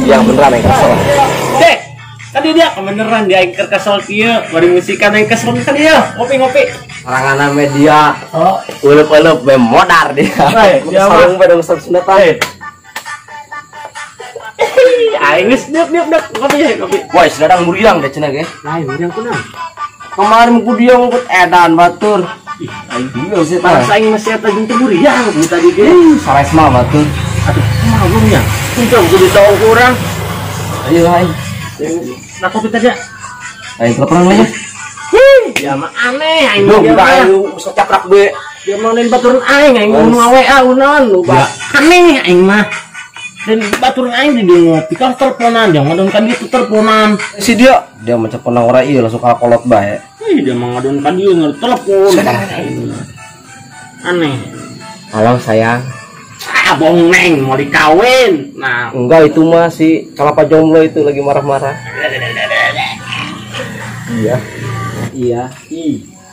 Yang beneran yang kesel. Dek, tadi dia kebeneran dia ingker kesel kia, bari musikan yang kesel kan dia, ngopi-ngopi. Serangan media. Oh, Ulep-ulep modar dia. Dia Sarung pada besar sunatan. aing geus diep ngopi. Woi, sedang muriang deh cenah ge. Lain urang kunaon? Kemarin ku dia ngukut edan batur. Ih, aing Iya sih pas tah. aing masih eta jeung teburiang bu tadi ge. Sares mah batur. Aduh, kumaha gurungnya? Untung kudu tahu kurang. Ayo aing. Nah, kopi tadi. Aing telepon lagi. Ya mah aneh aing Duh, dia udah mah. aing usah caprak be. Dia mau nen baturan aing ngomong WA unaon lu, Pak. Aneh aing mah. Dan baturan aing di dia ngopi kan teleponan, jangan ngadon kan itu teleponan. Si dia macam pernah ora ieu langsung kalkolot bae. Dia mah ngadon kan dia telepon. Aneh. Halo sayang. Bohong neng mau dikawin. Nah, Enggak, itu mah si kelapa jomblo itu lagi marah-marah. Iya.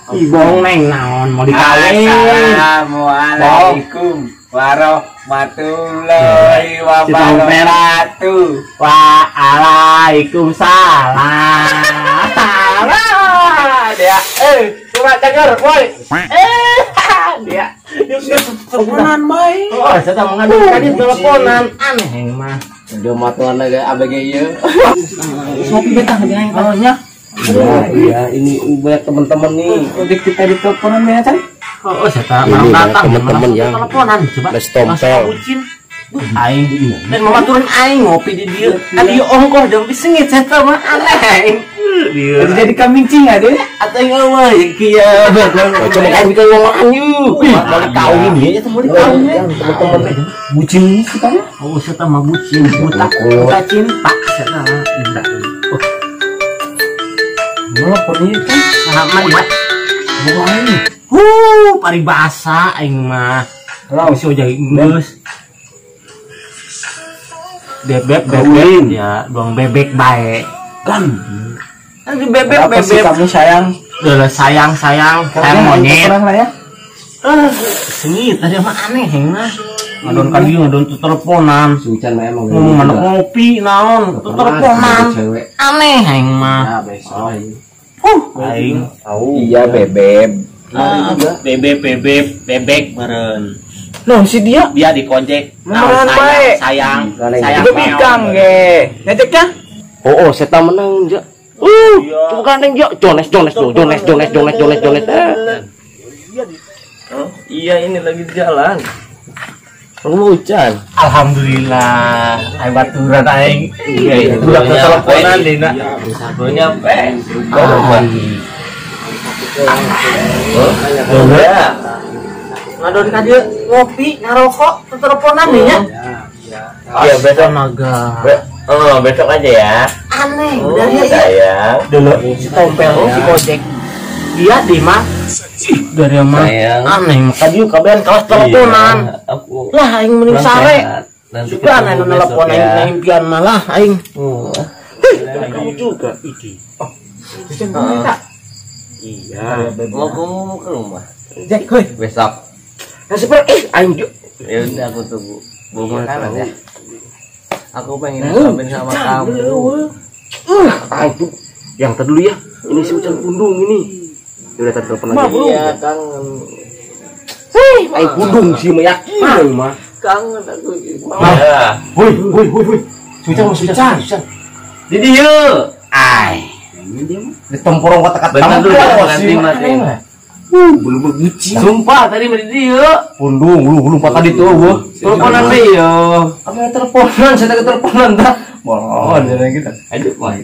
bohong neng naon mau dikawin. Assalamualaikum warahmatullahi wabarakatuh. Waalaikumsalam. Dia, coba dengar, boy. Dia teleponan baik. Oh, saya tak mengadu tadi teleponan aneh mah. Dia matuan lagi ABG ieu. Sopi betah dia yang kalaunya. Iya, ini banyak teman-teman nih. Udah kita di teleponan ya kan? Oh, saya tak Ini datang teman-teman yang teleponan coba. les tompel. Aing dan mama turun aing ngopi di dia. Tadi ongkoh dan bisengit saya tak mah aneh. Dia jadi kambing cinga deh. Atau yang mah kieu. Coba kau bikin ngomong yuk. Balik kawin ya, itu balik kawin ya. Teman-teman bucin ini kita. Oh, saya mah bucin, buta cinta. Saya indah. Oh, Nelpon ini kan sama dia. Bawa ini. Paribasa aing mah. Bisa ojah Inggris. Bebek ya, doang bebek baik. Kan. Nanti bebek kamu sayang? Udah sayang monyet. Ya? Sengit tadi mah aneh mah. Ngadon kan dia ngadon tuh teleponan. Sucan mah emang. Ngomong mana ngopi naon tuh teleponan. Aneh aing mah. Nah, besok. Aing Tahu. Iya, bebek. bebek meren. Nah, si dia Di kojek. Meren bae. Sayang Itu bikang ge. Ngeceknya? Oh, seta menang, ja. Coba gandeng ja. Jones. Iya, ini lagi di jalan. Hujan. Alhamdulillah. Aing baturan aing. Iya, udah teleponan dina. Satunya pe. Ngadon ka dieu ngopi, ngarokok, teleponan nih nya. Iya, besok. Naga. Besok aja ya. Aneh, udah ya. Sayang. Dulu si tompel si gojek. Dia di mah. Dari mah. Aneh, maka dia kabean kelas teleponan. Lah aing mending sare. Juga aneh nelpon aing impian malah aing. Kamu juga iki. Oh. Iya. Mau ke rumah. Jack, weh. Besok. Nah, seperti aing juga. Ya udah, aku tunggu. Bunga ya. Aku pengen ngomongin sama kamu. Itu yang tadi dulu ya. Ini si Ucan Pundung ini. Udah tadi telepon lagi. Iya, kangen. Aing Pundung sih mah yakin mah. Kangen aku. Woi. Sucan. Di dia. Ai. Di temporong kata-kata. Bener dulu ganti mati. Belum berbuci. Sumpah tadi di dia. Pundung, lu lupa tadi tuh gua. Teleponan dia. Kamu teleponan, saya tak teleponan dah. Bolon jadi kita. Aduh, wah.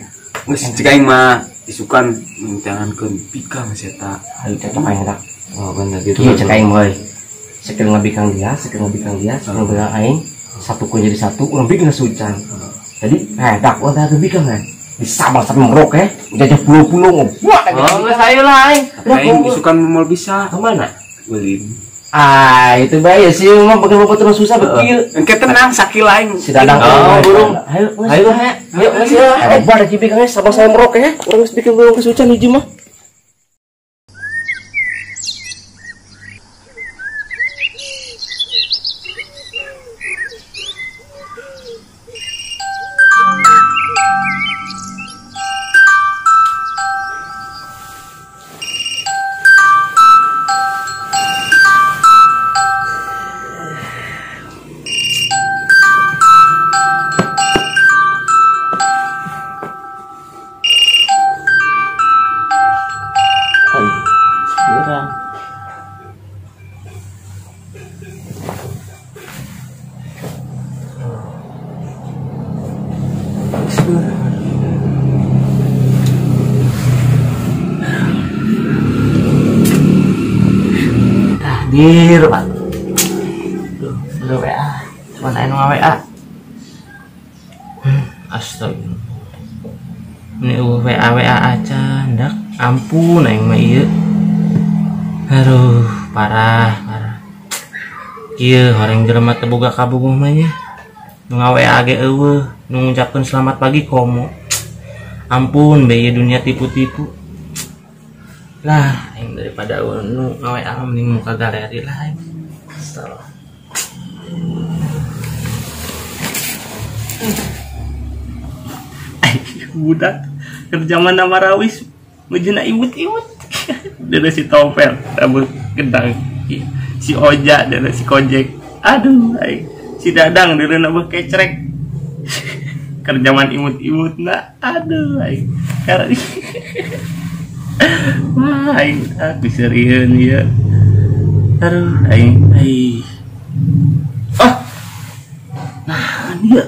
Geus cekaing mah isukan mintangankeun pikang eta. Ayo cocok aing dah. Oh, bener gitu. Iya cek aing boy. Sekali ngabikang dia, sekali ngabikang aing. Satu ku jadi satu, ngabikang Sucan. Jadi, dak udah ngabikang kan. Disabal sama merok ya. Jajah pulau-pulau ngebuat lagi. Oh, nggak saya lah. Aing isukan mau bisa. Kemana? Ulin. Itu bahaya sih, memang pakai bapak terus susah bekil. Engke tenang sakil aing. Si Dadang. burung. Ayo, masih ya. Ada kibikangnya sabal saya merok ya. Orang harus bikin burung kesucan hiji mah. Dir, Pak. Udah WA. Cuman ayo WA. Astaga. Ini WA aja, ndak. Ampun aing mah ieu. Aduh, parah. Ieu horeng jelema teu boga kabogoh mah nya. Nu ngaWA ge eueuh, nu ngucapkeun selamat pagi komo. Ampun, bae dunia tipu-tipu. Lah, yang daripada nu ngaWA mending muka galeri lah. Astagfirullah. Budak kerja mana marawis ngejena iwut-iwut. Dari si Topel rambut gedang, si Oja dari si Kojek, aduh si Dadang dari nabah kecrek. Kerjaman imut-imut nak, aduh karena wah aku serius ya, aduh nah dia.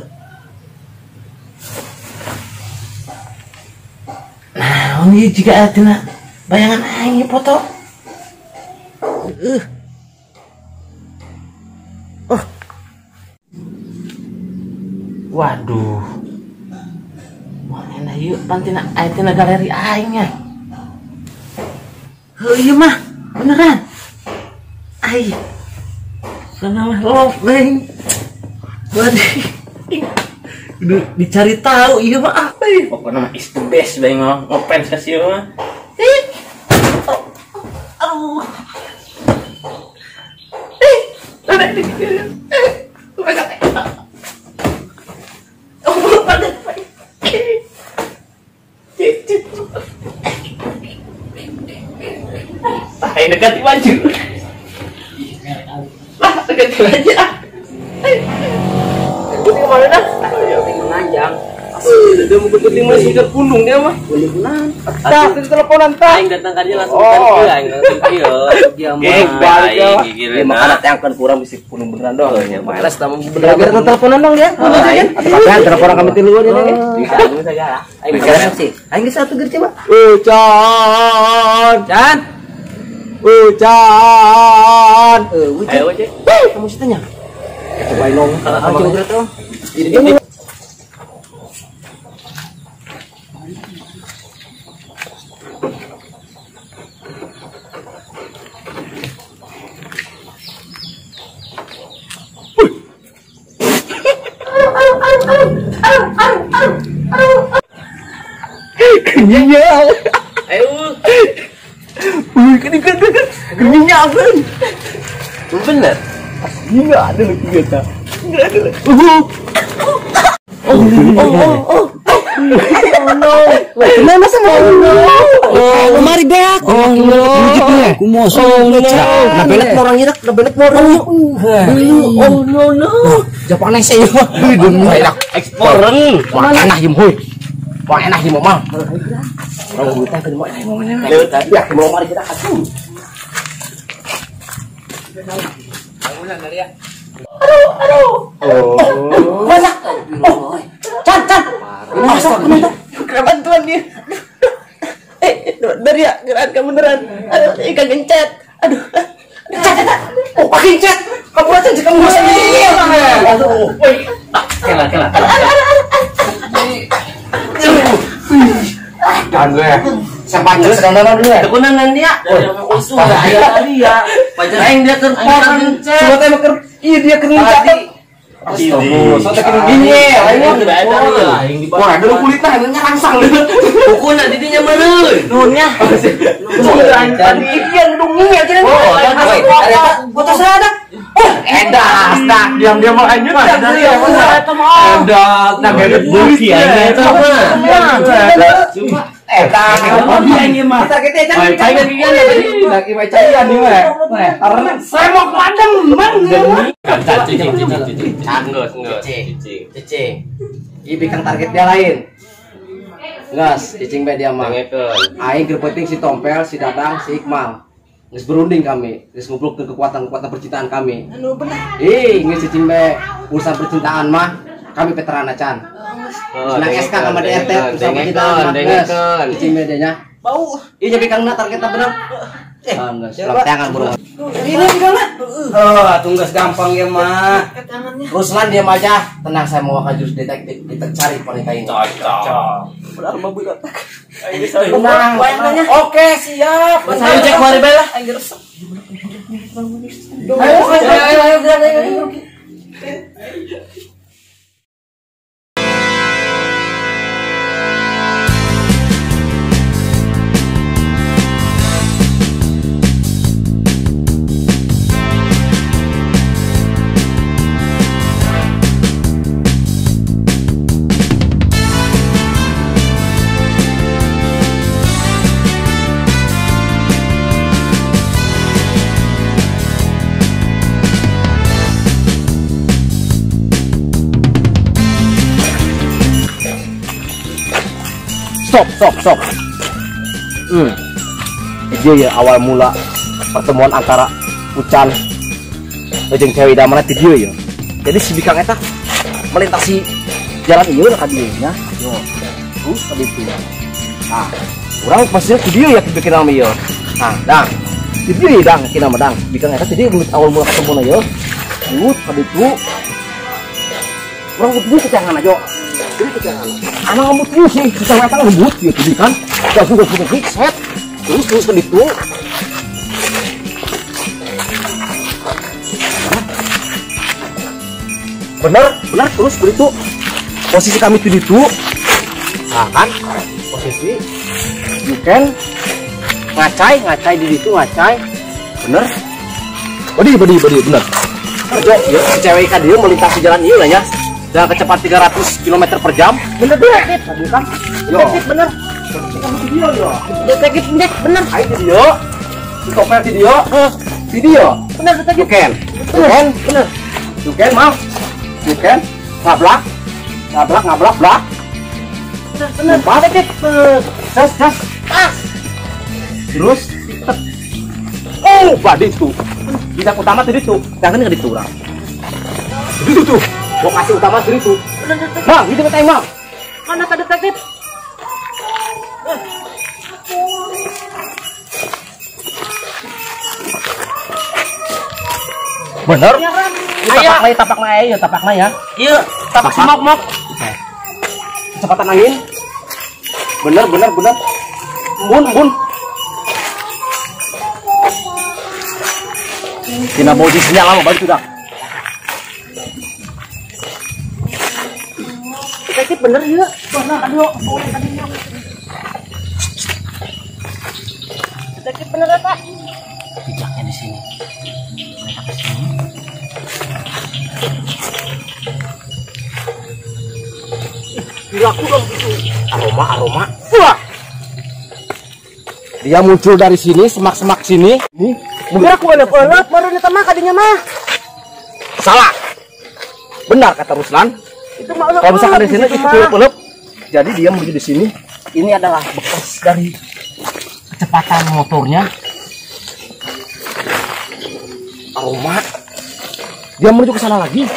Nah, ini jika ada bayangan aing foto. Waduh. Wah, enak yuk pantina ayeuna galeri aing nya. Heuh ieu mah beneran. Ai. Sana mah love geng. Udah dicari tahu iya mah apa ya? Pokoknya mah is the best bae ngopens ka sieu mah. Aduh. Ada di sini. Ayo dekati baju. Lah, dekati baju. Ini mana dah? Ngajang. Udah mau penting masih ke gunung dia mah. Gunungan. Tak, itu teleponan tak. Aing datang ka dia langsung kan aing datang kieu. Dia mah aing makana teh angkeun kurang bisi gunung beneran dong. Males tamu beneran. Biar teleponan dong dia. Atuh telepon kami tilu dia ge. Bisa segala. Aing bisa sih. Aing geus atuh coba. Can. Hujan. Ayo cek. Kamu situ nya. Coba nong. Coba tuh. Ini kenyal. Ayo. Kenyal kan. Bener. Enggak ada lagi kita. Enggak ada lagi. Oh no. Kenapa sama mari beak. Oh no. Kumoso na belet orang irak, na belet orang. Oh no. Japang nang sayo. Dun enak eksporen. Enak yum hoy. Wah enak yum mah. Orang buta ke mau enak mau mana. Lewat ya mau mari kita atuh. Bangunan dari ya. Aduh. Oh. Banyak. Oh. Can. Kenapa bantuan dia? Dari ya, gerak kamu beneran. Aduh, ikan gencet. Aduh. Cet. Oh, pakai cet. Kamu aja kamu masih ini. Aduh. Woi. Kela. Jangan gue. Sampai sedang dulu ya. Kekunangan dia. Usul aya dia. Pajar aing dia keur gencet. Coba teh keur ieu dia keur gencet. Astaga, soalnya kena gini ya, ini udah ada nih. Wah, ada kulitnya, hanya langsang. Pokoknya didinya mana? Nunnya. Tadi yang dongnya kira. Oh, ada foto saya ada. Oh, edas, nah diam-diam mau anjir. Edas, nah bebek bukti aja itu mah. Cuma edas, dia ini mah. Kita cari dia lagi baca dia nih mah. Karena saya mau padam man. Cicing. Ibi kan target dia lain. Gas, cicing be dia mah. Aing keur penting si Tompel, si Dadang, si Iqmal. Geus berunding kami, geus ngumpul ke kekuatan percintaan kami. Anu bener. Geus cicing be urusan percintaan mah kami veteran acan. Senang SK sama DRT sama kita dengekan cing bedanya bau iya jadi kang targetnya bener tangan bro ini bidangnya tunggas gampang ya mah Ruslan diam aja tenang saya mau ke jurus detektif kita cari wanita ini cocok benar mau buat tenang oke siap saya cek mari bela ayo Stop. Dia ya awal mula pertemuan antara Ucan jeung cewek damana ti dieu ya. Jadi si Bikang eta melintasi jalan ieu ka dieu nya. Yo. Ka ditu. Nah, urang pasti ti dieu ya bikin nama ieu. Nah, dang. Ti dieu dang kina madang. Bikang eta jadi awal mula ketemuan ieu. Ka ditu. Urang kudu kecangan aja. Anak ngebut lu sih, kita ngata ngebut ya tadi kan gak sudah set terus ke itu benar terus begitu posisi kami itu nah kan posisi you can ngacai di situ ngacai bener badi bener aja ya cewek kan dia melintasi jalan ini lah ya dengan kecepatan 300 km per jam. Bener detektif tadi kan? Detektif bener. Video ya. Detektif bener. Ayo video. Stopnya video. Video. Bener detektif. Bener. You can mau. You can ngablak. Blak. Bener. Detektif. Jas. Pas. Terus. Oh, badi itu. Bidang utama tadi tuh. Jangan nggak diturang. Itu tuh. Lokasi utama itu. Bang, itu katanya bang. Mana ke detektif? Bener? Tapak mai ya. Iya, tapak si mok. Kecepatan angin. Bener. Bun. Kina mau sinyal lama balik sudah. Detektif bener ya. Detektif bener ya Pak. Bijaknya di sini. Mereka ke sini. Dilaku dong gitu. Aroma. Wah. Dia muncul dari sini, semak-semak sini. Nih, mungkin aku ada pelap baru ditambah kadinya mah. Salah. Benar kata Ruslan. Kalau misalkan di sini itu pelep, jadi dia menuju di sini. Ini adalah bekas dari kecepatan motornya. Aroma. Dia menuju ke sana lagi.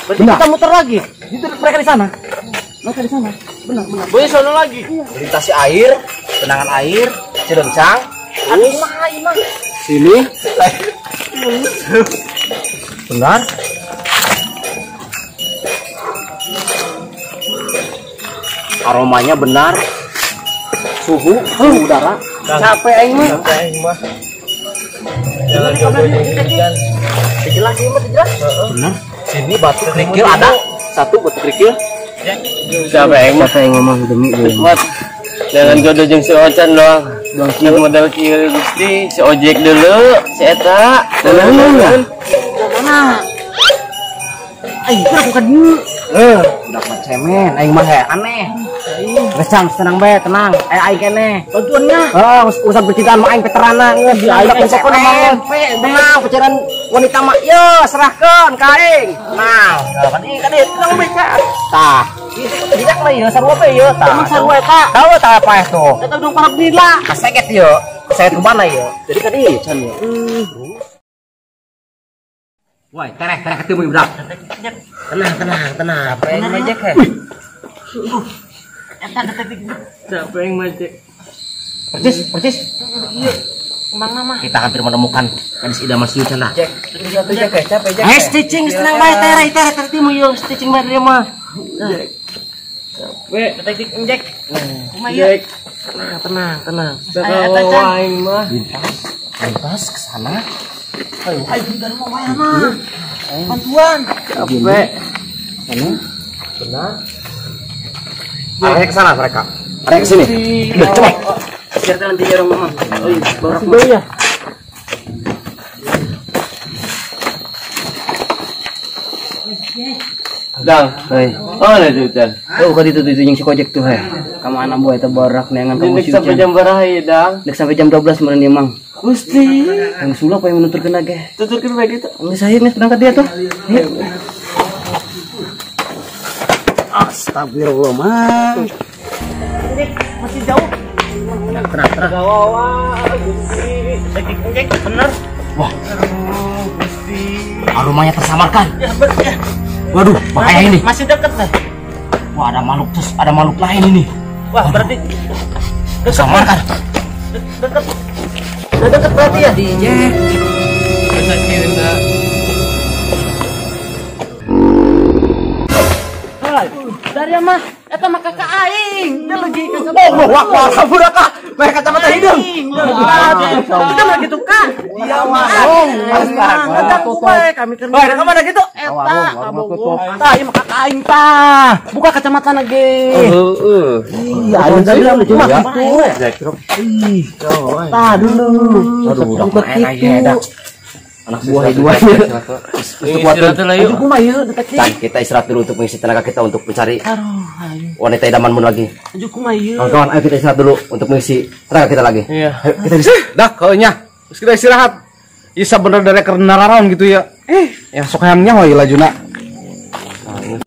Berarti kita muter lagi. Itu mereka di sana. Benar. Boleh sana lagi. Melintasi air, genangan air, Cilencang. Sini. Benar. Aromanya benar, suhu udara capek aing mah. Jalan jodohnya jelas. Benar. Sini batu kerikil ada satu batu kerikil. Capek aing mah demi jangan jodoh jeung si Ocan doang. Yang modal kieu Gusti, si ojek dulu, si eta. Mana? Aing aku kan dieu. Udah mah cemen, aing mah aneh. Gesang, tenang be, tenang. Aing kene. Bantuannya. Urusan percintaan mah aing veterana ngeus. Aing pokokna mah. Tenang, pacaran wanita mah yo serahkeun ka aing. Tenang. Kan ieu kan tenang be ka. Tah. Tidak mah ieu sarua be ieu tah. Sarua eta. Tahu tah apa itu? Eta dong parab nila. Kaseget ieu. Kaseget ke mana ieu? Jadi kan ieu can ieu. Woi, terek ketemu Ibrak. Tenang. Apa yang ngejek he? Siapa yang majek? Percis. Iya. Mama. Kita hampir menemukan gadis idaman si Ucan dah. Capek. Stitching senang bae tere tertimu yo stitching bae dia mah. Capek. Detik injek. Injek. Tenang. Sekarang aing mah. Lintas ke sana. Ayo dari mau bayar mah. Bantuan. Capek. Benar. Arahnya ke sana mereka. Arahnya ke sini. Udah, coba. Biar nanti orang mama. Barak ya. Dang, oh ada tuh. Oh, kau itu yang si kojek tuh he. Kamu anak buah itu barak nengan kamu si sampai jam berapa ya, Dang? Dek sampai jam 12 meureun dia mang. Gusti. Yang sulap yang menuturkeun ge. Tuturkeun bae gitu. Geus saya geus berangkat dia tuh. Astagfirullah, Mang. Masih jauh. Tenang. Gawawa, Gusti. Cek bener. Wah. Gusti. Aromanya tersamarkan. Ya, bener. Waduh, bahaya ini. Masih deket lah. Wah, ada makhluk lain ini. Wah, berarti tersamarkan. Deket. Udah deket berarti ya. DJ. Bisa kirim dah. Dari mah eta mah kakak aing. Dia lagi kakak. Wah, kaburaka. Bae kacamata hidung. Kita lagi tuh Kak. Dia mah. Ada kuwe kami kan. Bae, ka mana gitu? Eta kamu. Tah, ieu mah kakak aing tah. Buka kacamata na ge. Heeh. Iya, aing tadi udah cuma gitu. Tah dulu. Aduh, buka gitu. Anak buah duanya. Istirahat lah yuk. Kumaha ieu detektif. Kita istirahat dulu untuk mengisi tenaga kita untuk mencari Aduh, wanita idamanmu lagi. ayo kumaha ieu. Kawan-kawan, ayo kita istirahat dulu untuk mengisi tenaga kita lagi. Iya. Ayo, kita bisa. Dah kaunya. Terus kita istirahat. Isa bener dari karena raron gitu ya. Ya sok hayang nyawa ieu lajuna.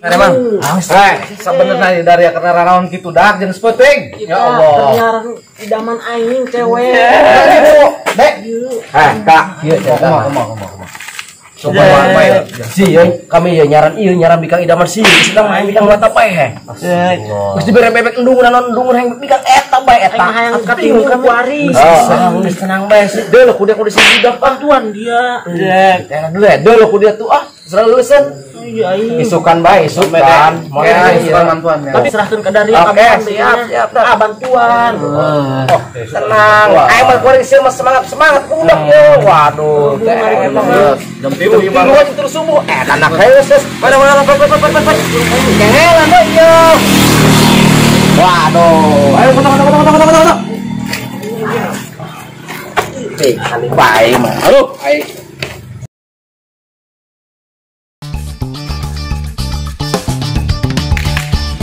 Ada Mang. Sebenarnya dari karena raron gitu dah jenis penting. Ya Allah. Penyiaran idaman aing cewek. Dek. Kak, ieu coba. Coba bae. Si kami ya nyaran bikang idaman si sedang main bikang mata bae he. Geus dibere bebek endungan endungan hayang bikang eta bae eta. Hayang katingu ka waris. Geus tenang bae si deul kudu si budak Bantuan dia. Jangan dulu ya, dulu kudu tuh selalu lulusan. Iya, Isukan bae, isukan. Isukan bantuan ya. Tapi serahkan ke dari Oke, siap. bantuan. Tenang. Ayo mah kuring sih mah semangat budak yo. Waduh, emang jam 3 ieu terus subuh. Anak geus. Mana. Kengelan bae yo. Waduh, ayo foto. Kali bae mah. Aduh, ayo.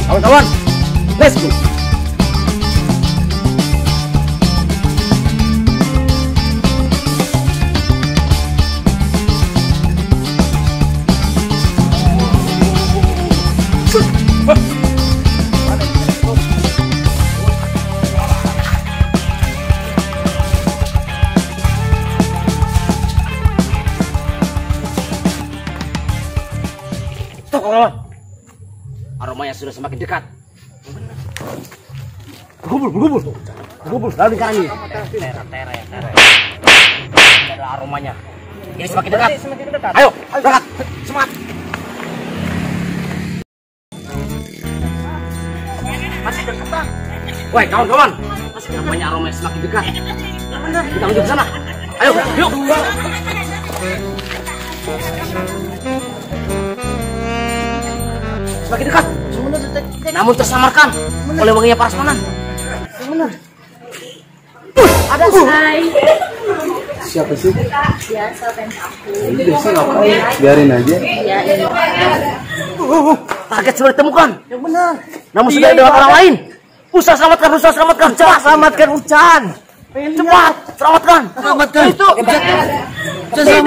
Kawan-kawan, let's go. Stop, kawan. Aromanya sudah semakin dekat. Bergubul, lalu sekarang ini. Ada aromanya. Ini semakin dekat. Ayo, berangkat. Semangat. Masih dekat, Bang. Woi, kawan-kawan. Aromanya semakin dekat. Kita menuju ke sana. Ayo, yuk. Semakin dekat. Namun tersamarkan oleh wanginya prasmanan. Benar. Ada Hai. Siapa sih? Biasa fans aku. Biasa ngapain? Biarin aja. Iya, ini. target sudah ditemukan. Yang benar. Namun sudah ada orang lain. Usaha selamatkan. Cepat selamatkan Ucan. Cepat, selamatkan. Itu. Tidak.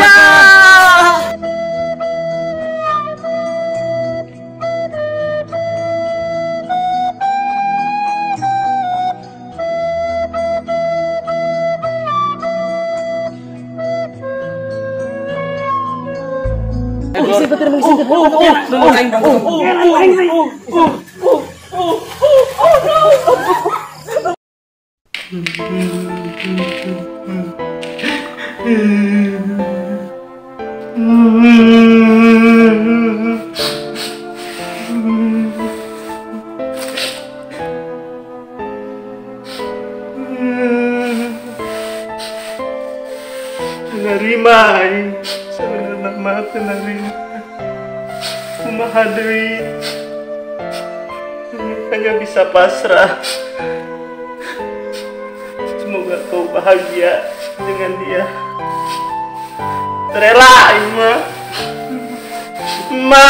Penerima aing sebenarnya mah penerima kumaha deui hanya bisa pasrah. Semoga kau bahagia dengan dia. Rela aing mah. Ma.